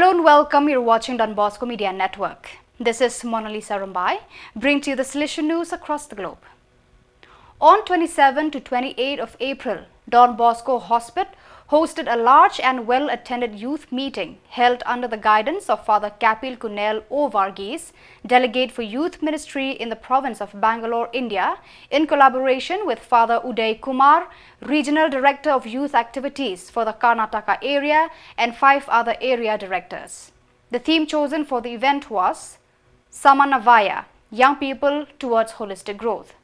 Hello and welcome. You're watching Don Bosco Media Network. This is Mona Lisa Rumbai, bringing to you the Salesian news across the globe. On 27 to 28 of April, Don Bosco Hospital hosted a large and well-attended youth meeting held under the guidance of Father Kapil Kunal O. Varghese, Delegate for Youth Ministry in the province of Bangalore, India, in collaboration with Father Uday Kumar, Regional Director of Youth Activities for the Karnataka area, and 5 other area directors. The theme chosen for the event was Samanavaya, Young People Towards Holistic Growth.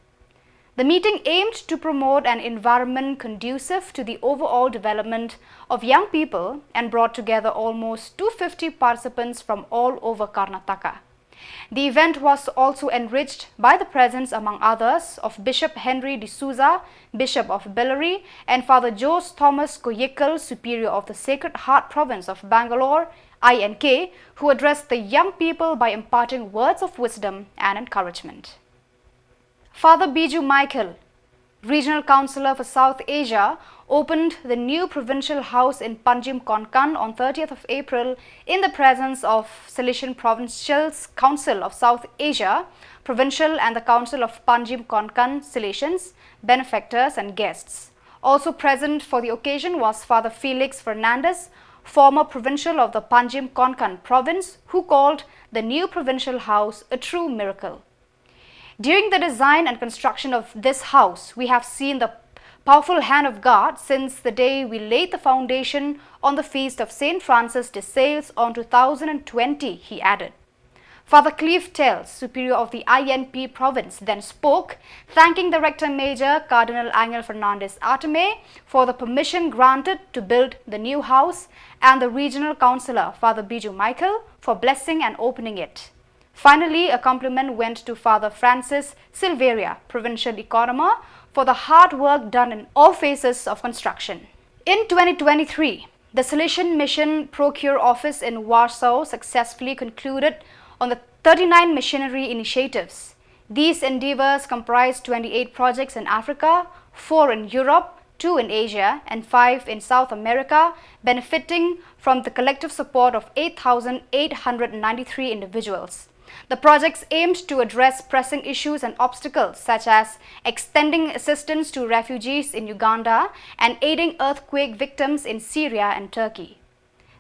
The meeting aimed to promote an environment conducive to the overall development of young people and brought together almost 250 participants from all over Karnataka. The event was also enriched by the presence, among others, of Bishop Henry D'Souza, Bishop of Bellary, and Father Jose Thomas Koyekal, Superior of the Sacred Heart Province of Bangalore, INK, who addressed the young people by imparting words of wisdom and encouragement. Father Biju Michael, Regional Councillor for South Asia, opened the new Provincial House in Panjim Konkan on 30th of April in the presence of Salesian Provincial Council of South Asia, Provincial and the Council of Panjim Konkan Salesians, benefactors and guests. Also present for the occasion was Father Felix Fernandez, former Provincial of the Panjim Konkan province, who called the new Provincial House a true miracle. During the design and construction of this house, we have seen the powerful hand of God since the day we laid the foundation on the feast of St. Francis de Sales on 2020, he added. Father Cleve Tells, Superior of the INP province, then spoke, thanking the Rector Major Cardinal Angel Fernandez Arteme for the permission granted to build the new house and the Regional Councillor, Father Biju Michael, for blessing and opening it. Finally, a compliment went to Father Francis Silveria, Provincial Economer, for the hard work done in all phases of construction. In 2023, the Salesian Mission Procure Office in Warsaw successfully concluded on the 39 missionary initiatives. These endeavors comprised 28 projects in Africa, 4 in Europe, 2 in Asia, and 5 in South America, benefiting from the collective support of 8,893 individuals. The projects aimed to address pressing issues and obstacles such as extending assistance to refugees in Uganda and aiding earthquake victims in Syria and Turkey.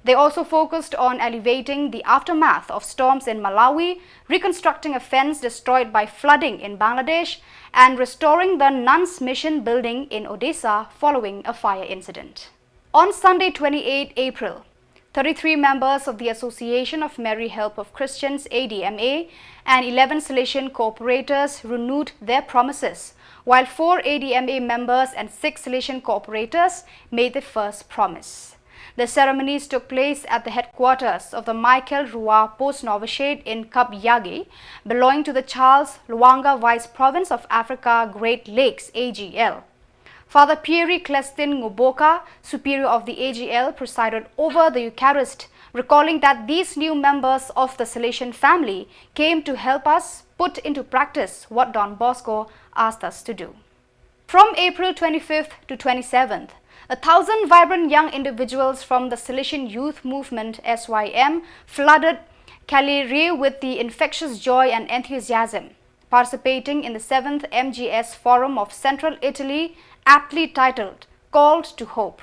They also focused on alleviating the aftermath of storms in Malawi, reconstructing a fence destroyed by flooding in Bangladesh, and restoring the nuns' mission building in Odessa following a fire incident. On Sunday, 28 April, 33 members of the Association of Mary Help of Christians ADMA and 11 Salesian cooperators renewed their promises, while 4 ADMA members and 6 Salesian cooperators made their first promise. The ceremonies took place at the headquarters of the Michael Rua Post Novitiate in Khuborjylla, belonging to the Charles Lwanga Vice Province of Africa Great Lakes AGL. Father Pierre Clestin Nguboka, Superior of the AGL, presided over the Eucharist, recalling that these new members of the Salesian family came to help us put into practice what Don Bosco asked us to do. From April 25th to 27th, 1,000 vibrant young individuals from the Salesian Youth Movement SYM flooded Cagliari with the infectious joy and enthusiasm, participating in the 7th MGS Forum of Central Italy, aptly titled Called to Hope.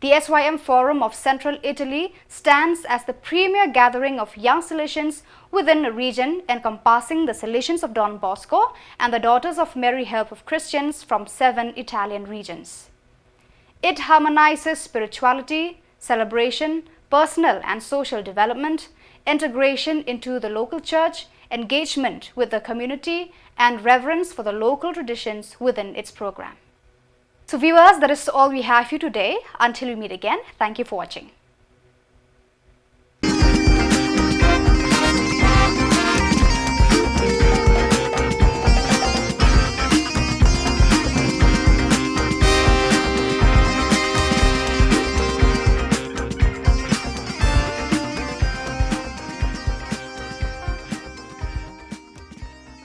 The SYM Forum of Central Italy stands as the premier gathering of young Salesians within a region encompassing the Salesians of Don Bosco and the Daughters of Mary Help of Christians from 7 Italian regions. It harmonizes spirituality, celebration, personal and social development, integration into the local church, engagement with the community, and reverence for the local traditions within its program. So viewers, that is all we have for you today. Until we meet again, thank you for watching.